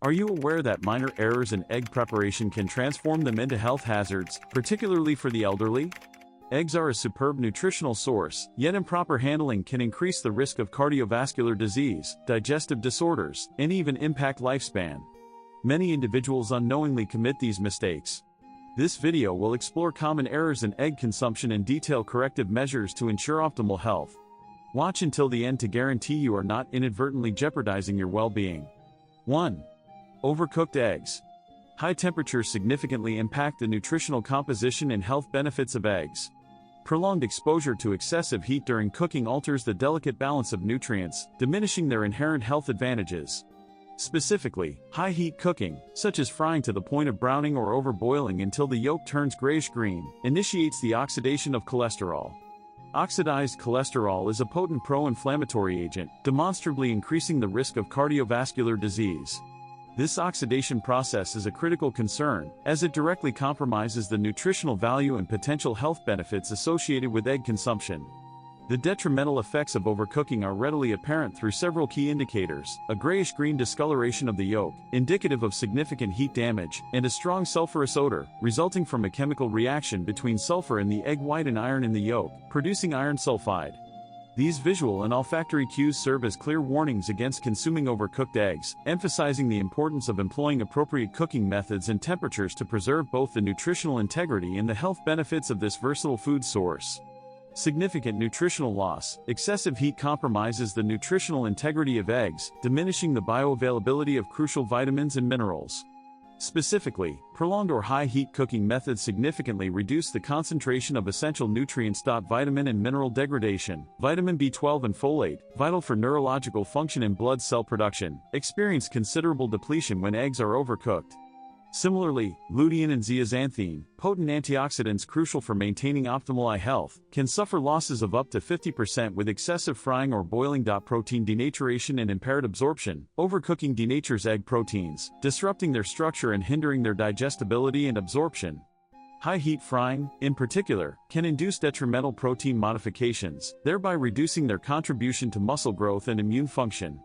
Are you aware that minor errors in egg preparation can transform them into health hazards, particularly for the elderly? Eggs are a superb nutritional source, yet improper handling can increase the risk of cardiovascular disease, digestive disorders, and even impact lifespan. Many individuals unknowingly commit these mistakes. This video will explore common errors in egg consumption and detail corrective measures to ensure optimal health. Watch until the end to guarantee you are not inadvertently jeopardizing your well-being. 1. Overcooked eggs. High temperatures significantly impact the nutritional composition and health benefits of eggs. Prolonged exposure to excessive heat during cooking alters the delicate balance of nutrients, diminishing their inherent health advantages. Specifically, high-heat cooking, such as frying to the point of browning or overboiling until the yolk turns grayish-green, initiates the oxidation of cholesterol. Oxidized cholesterol is a potent pro-inflammatory agent, demonstrably increasing the risk of cardiovascular disease. This oxidation process is a critical concern, as it directly compromises the nutritional value and potential health benefits associated with egg consumption. The detrimental effects of overcooking are readily apparent through several key indicators: a grayish-green discoloration of the yolk, indicative of significant heat damage, and a strong sulfurous odor, resulting from a chemical reaction between sulfur in the egg white and iron in the yolk, producing iron sulfide. These visual and olfactory cues serve as clear warnings against consuming overcooked eggs, emphasizing the importance of employing appropriate cooking methods and temperatures to preserve both the nutritional integrity and the health benefits of this versatile food source. Significant nutritional loss. Excessive heat compromises the nutritional integrity of eggs, diminishing the bioavailability of crucial vitamins and minerals. Specifically, prolonged or high-heat cooking methods significantly reduce the concentration of essential nutrients. Vitamin and mineral degradation. Vitamin B12 and folate, vital for neurological function and blood cell production, experience considerable depletion when eggs are overcooked. Similarly, lutein and zeaxanthin, potent antioxidants crucial for maintaining optimal eye health, can suffer losses of up to 50% with excessive frying or boiling. Protein denaturation and impaired absorption. Overcooking denatures egg proteins, disrupting their structure and hindering their digestibility and absorption. High-heat frying, in particular, can induce detrimental protein modifications, thereby reducing their contribution to muscle growth and immune function.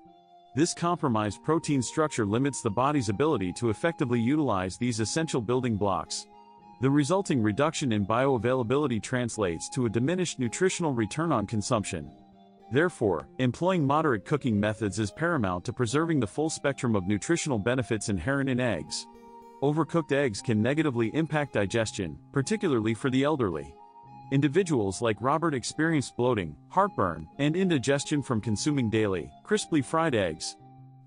This compromised protein structure limits the body's ability to effectively utilize these essential building blocks. The resulting reduction in bioavailability translates to a diminished nutritional return on consumption. Therefore, employing moderate cooking methods is paramount to preserving the full spectrum of nutritional benefits inherent in eggs. Overcooked eggs can negatively impact digestion, particularly for the elderly. Individuals like Robert experienced bloating, heartburn, and indigestion from consuming daily, crisply fried eggs.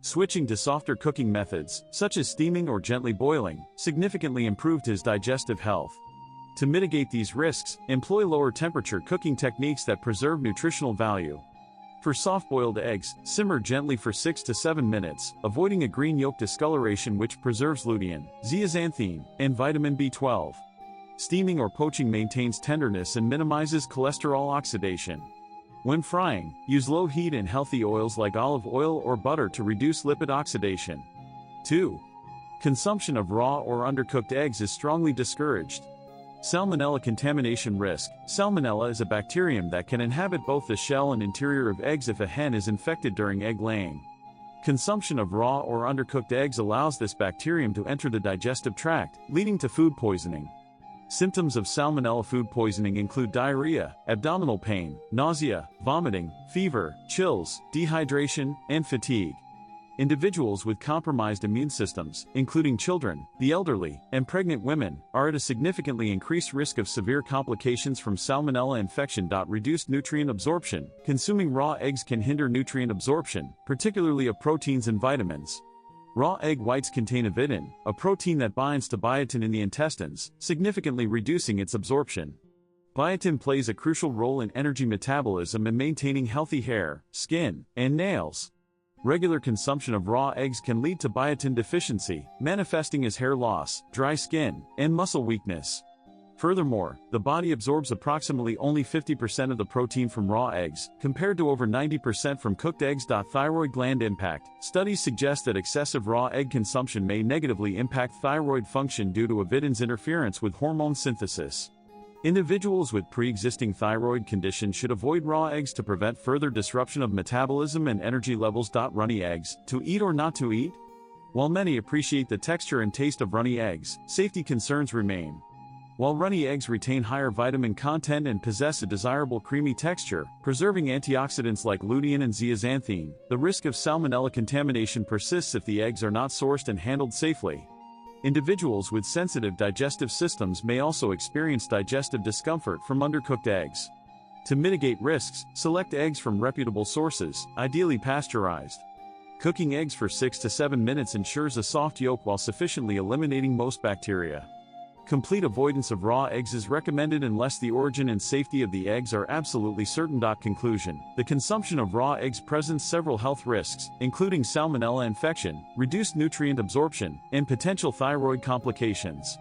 Switching to softer cooking methods, such as steaming or gently boiling, significantly improved his digestive health. To mitigate these risks, employ lower temperature cooking techniques that preserve nutritional value. For soft-boiled eggs, simmer gently for 6 to 7 minutes, avoiding a green yolk discoloration which preserves lutein, zeaxanthin, and vitamin B12. Steaming or poaching maintains tenderness and minimizes cholesterol oxidation. When frying, use low heat and healthy oils like olive oil or butter to reduce lipid oxidation. 2. Consumption of raw or undercooked eggs is strongly discouraged. Salmonella contamination risk. Salmonella is a bacterium that can inhabit both the shell and interior of eggs if a hen is infected during egg laying. Consumption of raw or undercooked eggs allows this bacterium to enter the digestive tract, leading to food poisoning. Symptoms of salmonella food poisoning include diarrhea, abdominal pain, nausea, vomiting, fever, chills, dehydration, and fatigue. Individuals with compromised immune systems, including children, the elderly, and pregnant women, are at a significantly increased risk of severe complications from salmonella infection. Reduced nutrient absorption. Consuming raw eggs can hinder nutrient absorption, particularly of proteins and vitamins. Raw egg whites contain avidin, a protein that binds to biotin in the intestines, significantly reducing its absorption. Biotin plays a crucial role in energy metabolism and maintaining healthy hair, skin, and nails. Regular consumption of raw eggs can lead to biotin deficiency, manifesting as hair loss, dry skin, and muscle weakness. Furthermore, the body absorbs approximately only 50% of the protein from raw eggs, compared to over 90% from cooked eggs. Thyroid gland impact. Studies suggest that excessive raw egg consumption may negatively impact thyroid function due to avidin's interference with hormone synthesis. Individuals with pre-existing thyroid conditions should avoid raw eggs to prevent further disruption of metabolism and energy levels. Runny eggs. To eat or not to eat? While many appreciate the texture and taste of runny eggs, safety concerns remain. While runny eggs retain higher vitamin content and possess a desirable creamy texture, preserving antioxidants like lutein and zeaxanthin, the risk of salmonella contamination persists if the eggs are not sourced and handled safely. Individuals with sensitive digestive systems may also experience digestive discomfort from undercooked eggs. To mitigate risks, select eggs from reputable sources, ideally pasteurized. Cooking eggs for 6 to 7 minutes ensures a soft yolk while sufficiently eliminating most bacteria. Complete avoidance of raw eggs is recommended unless the origin and safety of the eggs are absolutely certain. Conclusion: the consumption of raw eggs presents several health risks, including salmonella infection, reduced nutrient absorption, and potential thyroid complications.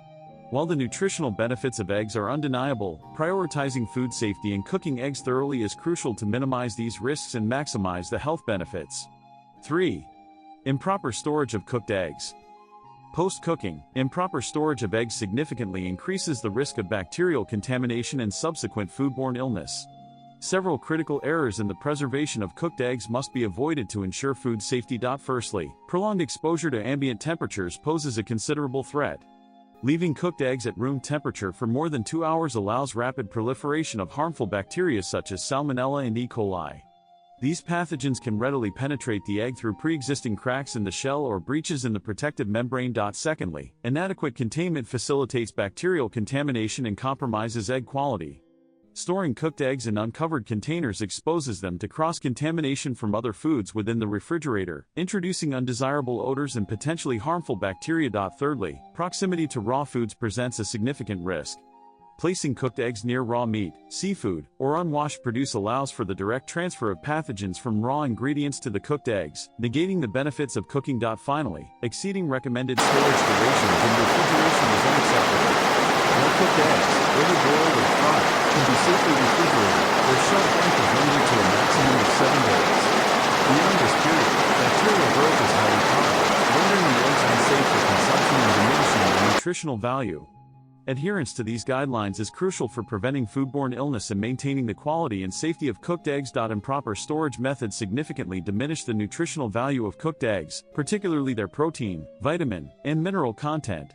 While the nutritional benefits of eggs are undeniable, prioritizing food safety and cooking eggs thoroughly is crucial to minimize these risks and maximize the health benefits. 3. Improper storage of cooked eggs. Post-cooking, improper storage of eggs significantly increases the risk of bacterial contamination and subsequent foodborne illness. Several critical errors in the preservation of cooked eggs must be avoided to ensure food safety. Firstly, prolonged exposure to ambient temperatures poses a considerable threat. Leaving cooked eggs at room temperature for more than 2 hours allows rapid proliferation of harmful bacteria such as Salmonella and E. coli. These pathogens can readily penetrate the egg through pre-existing cracks in the shell or breaches in the protective membrane. Secondly, inadequate containment facilitates bacterial contamination and compromises egg quality. Storing cooked eggs in uncovered containers exposes them to cross-contamination from other foods within the refrigerator, introducing undesirable odors and potentially harmful bacteria. Thirdly, proximity to raw foods presents a significant risk. Placing cooked eggs near raw meat, seafood, or unwashed produce allows for the direct transfer of pathogens from raw ingredients to the cooked eggs, negating the benefits of cooking. Finally, exceeding recommended storage durations in refrigeration is unacceptable. While cooked eggs, whether boiled or fried, can be safely refrigerated, their shelf life is limited to a maximum of 7 days. Beyond this period, bacterial growth is highly toxic, rendering the eggs unsafe for consumption and diminishing their nutritional value. Adherence to these guidelines is crucial for preventing foodborne illness and maintaining the quality and safety of cooked eggs. Improper storage methods significantly diminish the nutritional value of cooked eggs, particularly their protein, vitamin, and mineral content.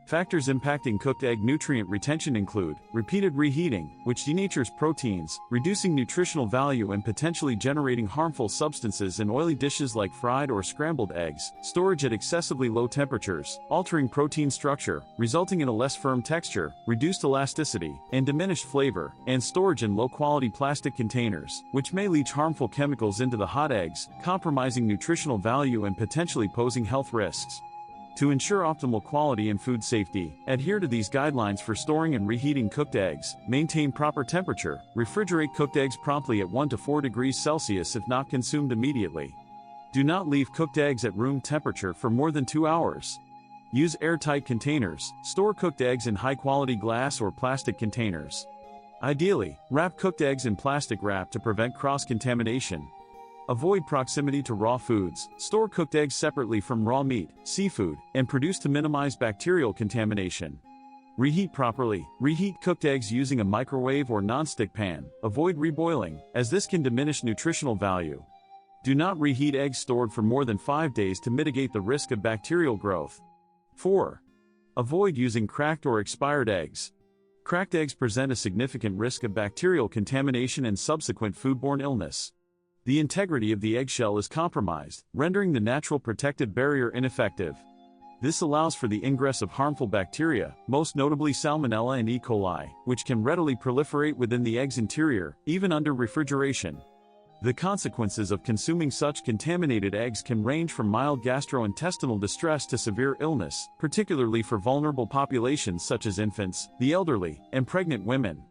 Factors impacting cooked egg nutrient retention include repeated reheating, which denatures proteins, reducing nutritional value and potentially generating harmful substances in oily dishes like fried or scrambled eggs, storage at excessively low temperatures, altering protein structure, resulting in a less firm texture, reduced elasticity, and diminished flavor, and storage in low-quality plastic containers, which may leach harmful chemicals into the hot eggs, compromising nutritional value and potentially posing health risks. To ensure optimal quality and food safety, adhere to these guidelines for storing and reheating cooked eggs. Maintain proper temperature. Refrigerate cooked eggs promptly at 1 to 4 degrees Celsius if not consumed immediately. Do not leave cooked eggs at room temperature for more than 2 hours. Use airtight containers. Store cooked eggs in high-quality glass or plastic containers. Ideally, wrap cooked eggs in plastic wrap to prevent cross-contamination. Avoid proximity to raw foods. Store cooked eggs separately from raw meat, seafood, and produce to minimize bacterial contamination. Reheat properly. Reheat cooked eggs using a microwave or nonstick pan. Avoid reboiling, as this can diminish nutritional value. Do not reheat eggs stored for more than 5 days to mitigate the risk of bacterial growth. 4. Avoid using cracked or expired eggs. Cracked eggs present a significant risk of bacterial contamination and subsequent foodborne illness. The integrity of the eggshell is compromised, rendering the natural protective barrier ineffective. This allows for the ingress of harmful bacteria, most notably Salmonella and E. coli, which can readily proliferate within the egg's interior, even under refrigeration. The consequences of consuming such contaminated eggs can range from mild gastrointestinal distress to severe illness, particularly for vulnerable populations such as infants, the elderly, and pregnant women.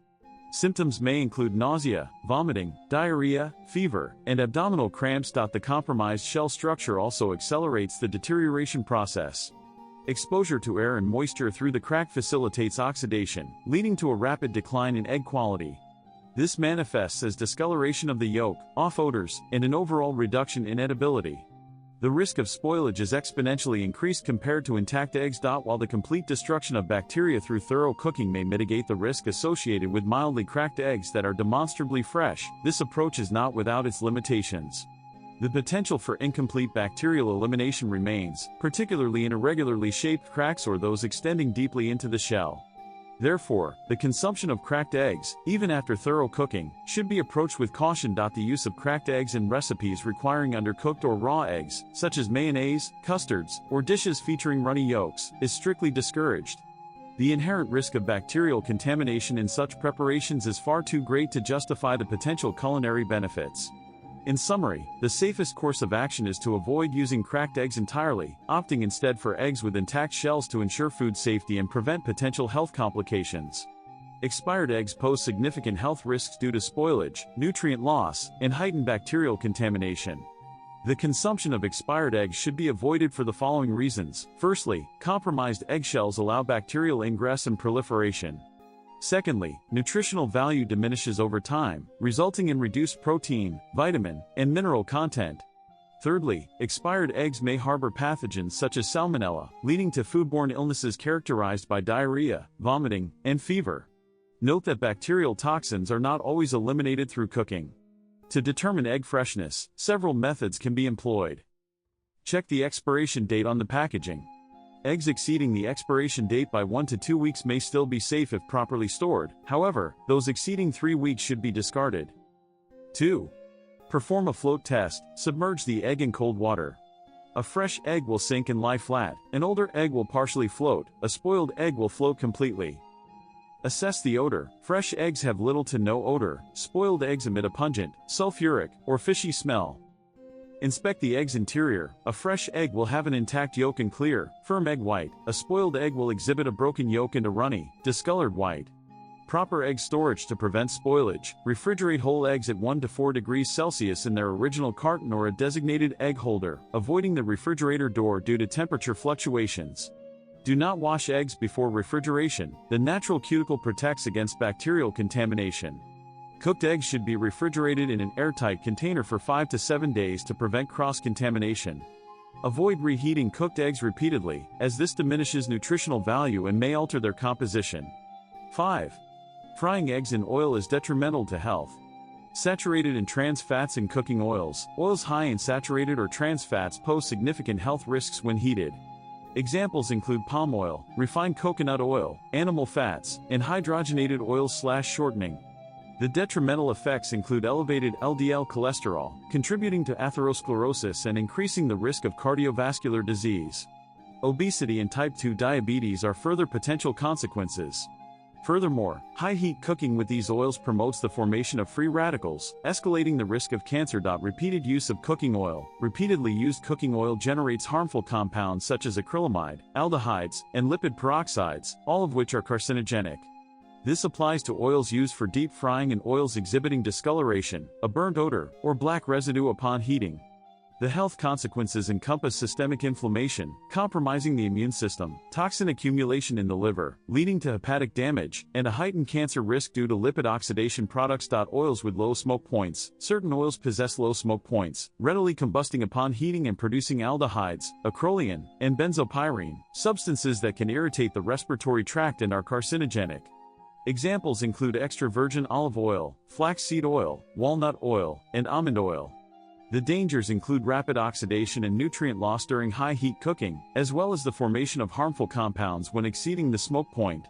Symptoms may include nausea, vomiting, diarrhea, fever, and abdominal cramps. The compromised shell structure also accelerates the deterioration process. Exposure to air and moisture through the crack facilitates oxidation, leading to a rapid decline in egg quality. This manifests as discoloration of the yolk, off odors, and an overall reduction in edibility. The risk of spoilage is exponentially increased compared to intact eggs. While the complete destruction of bacteria through thorough cooking may mitigate the risk associated with mildly cracked eggs that are demonstrably fresh, this approach is not without its limitations. The potential for incomplete bacterial elimination remains, particularly in irregularly shaped cracks or those extending deeply into the shell. Therefore, the consumption of cracked eggs, even after thorough cooking, should be approached with caution. The use of cracked eggs in recipes requiring undercooked or raw eggs, such as mayonnaise, custards, or dishes featuring runny yolks, is strictly discouraged. The inherent risk of bacterial contamination in such preparations is far too great to justify the potential culinary benefits. In summary, the safest course of action is to avoid using cracked eggs entirely, opting instead for eggs with intact shells to ensure food safety and prevent potential health complications. Expired eggs pose significant health risks due to spoilage, nutrient loss, and heightened bacterial contamination. The consumption of expired eggs should be avoided for the following reasons. Firstly, compromised eggshells allow bacterial ingress and proliferation. Secondly, nutritional value diminishes over time, resulting in reduced protein, vitamin, and mineral content. Thirdly, expired eggs may harbor pathogens such as salmonella, leading to foodborne illnesses characterized by diarrhea, vomiting, and fever. Note that bacterial toxins are not always eliminated through cooking. To determine egg freshness, several methods can be employed. Check the expiration date on the packaging. Eggs exceeding the expiration date by 1 to 2 weeks may still be safe if properly stored, however, those exceeding 3 weeks should be discarded. 2. Perform a float test. Submerge the egg in cold water. A fresh egg will sink and lie flat, an older egg will partially float, a spoiled egg will float completely. Assess the odor. Fresh eggs have little to no odor, spoiled eggs emit a pungent, sulfuric, or fishy smell. Inspect the egg's interior. A fresh egg will have an intact yolk and clear, firm egg white. A spoiled egg will exhibit a broken yolk and a runny, discolored white. Proper egg storage to prevent spoilage. Refrigerate whole eggs at 1 to 4 degrees Celsius in their original carton or a designated egg holder, avoiding the refrigerator door due to temperature fluctuations. Do not wash eggs before refrigeration. The natural cuticle protects against bacterial contamination. Cooked eggs should be refrigerated in an airtight container for 5 to 7 days to prevent cross-contamination. Avoid reheating cooked eggs repeatedly, as this diminishes nutritional value and may alter their composition. 5. Frying eggs in oil is detrimental to health. Saturated and trans fats in cooking oils. Oils high in saturated or trans fats pose significant health risks when heated. Examples include palm oil, refined coconut oil, animal fats, and hydrogenated oils/shortening. The detrimental effects include elevated LDL cholesterol, contributing to atherosclerosis and increasing the risk of cardiovascular disease. Obesity and type 2 diabetes are further potential consequences. Furthermore, high-heat cooking with these oils promotes the formation of free radicals, escalating the risk of cancer. Repeated use of cooking oil. Repeatedly used cooking oil generates harmful compounds such as acrylamide, aldehydes, and lipid peroxides, all of which are carcinogenic. This applies to oils used for deep frying and oils exhibiting discoloration, a burnt odor, or black residue upon heating. The health consequences encompass systemic inflammation, compromising the immune system, toxin accumulation in the liver, leading to hepatic damage, and a heightened cancer risk due to lipid oxidation products. Oils with low smoke points. Certain oils possess low smoke points, readily combusting upon heating and producing aldehydes, acrolein, and benzopyrene, substances that can irritate the respiratory tract and are carcinogenic. Examples include extra virgin olive oil, flaxseed oil, walnut oil, and almond oil. The dangers include rapid oxidation and nutrient loss during high-heat cooking, as well as the formation of harmful compounds when exceeding the smoke point.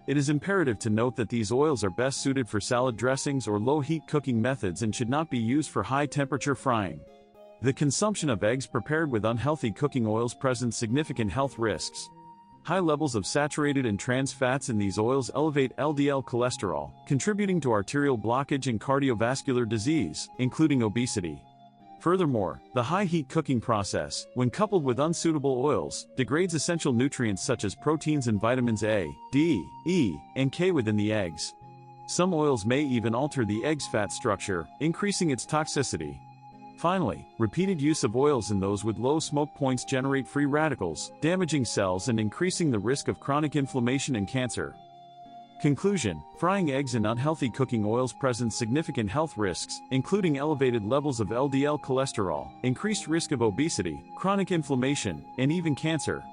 It is imperative to note that these oils are best suited for salad dressings or low-heat cooking methods and should not be used for high-temperature frying. The consumption of eggs prepared with unhealthy cooking oils presents significant health risks. High levels of saturated and trans fats in these oils elevate LDL cholesterol, contributing to arterial blockage and cardiovascular disease, including obesity. Furthermore, the high-heat cooking process, when coupled with unsuitable oils, degrades essential nutrients such as proteins and vitamins A, D, E, and K within the eggs. Some oils may even alter the egg's fat structure, increasing its toxicity. Finally, repeated use of oils in those with low smoke points generate free radicals, damaging cells and increasing the risk of chronic inflammation and cancer. Conclusion: frying eggs in unhealthy cooking oils presents significant health risks, including elevated levels of LDL cholesterol, increased risk of obesity, chronic inflammation, and even cancer.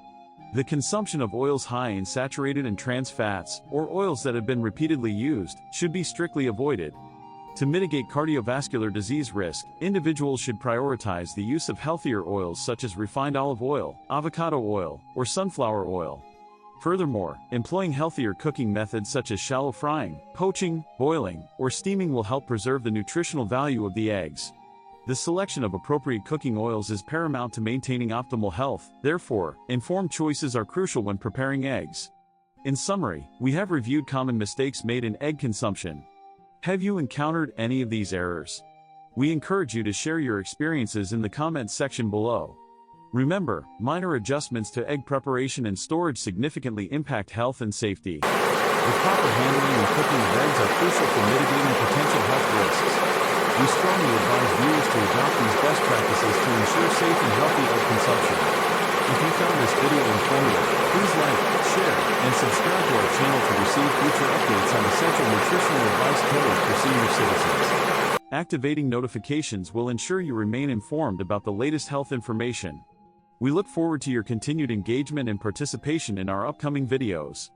The consumption of oils high in saturated and trans fats, or oils that have been repeatedly used, should be strictly avoided. To mitigate cardiovascular disease risk, individuals should prioritize the use of healthier oils such as refined olive oil, avocado oil, or sunflower oil. Furthermore, employing healthier cooking methods such as shallow frying, poaching, boiling, or steaming will help preserve the nutritional value of the eggs. The selection of appropriate cooking oils is paramount to maintaining optimal health, therefore, informed choices are crucial when preparing eggs. In summary, we have reviewed common mistakes made in egg consumption. Have you encountered any of these errors? We encourage you to share your experiences in the comments section below. Remember, minor adjustments to egg preparation and storage significantly impact health and safety. The proper handling and cooking of eggs are crucial for mitigating potential health risks. We strongly advise viewers to adopt these best practices to ensure safe and healthy egg consumption. If you found this video informative, please like, share, and subscribe to our channel to receive future updates on essential nutritional advice tailored for senior citizens. Activating notifications will ensure you remain informed about the latest health information. We look forward to your continued engagement and participation in our upcoming videos.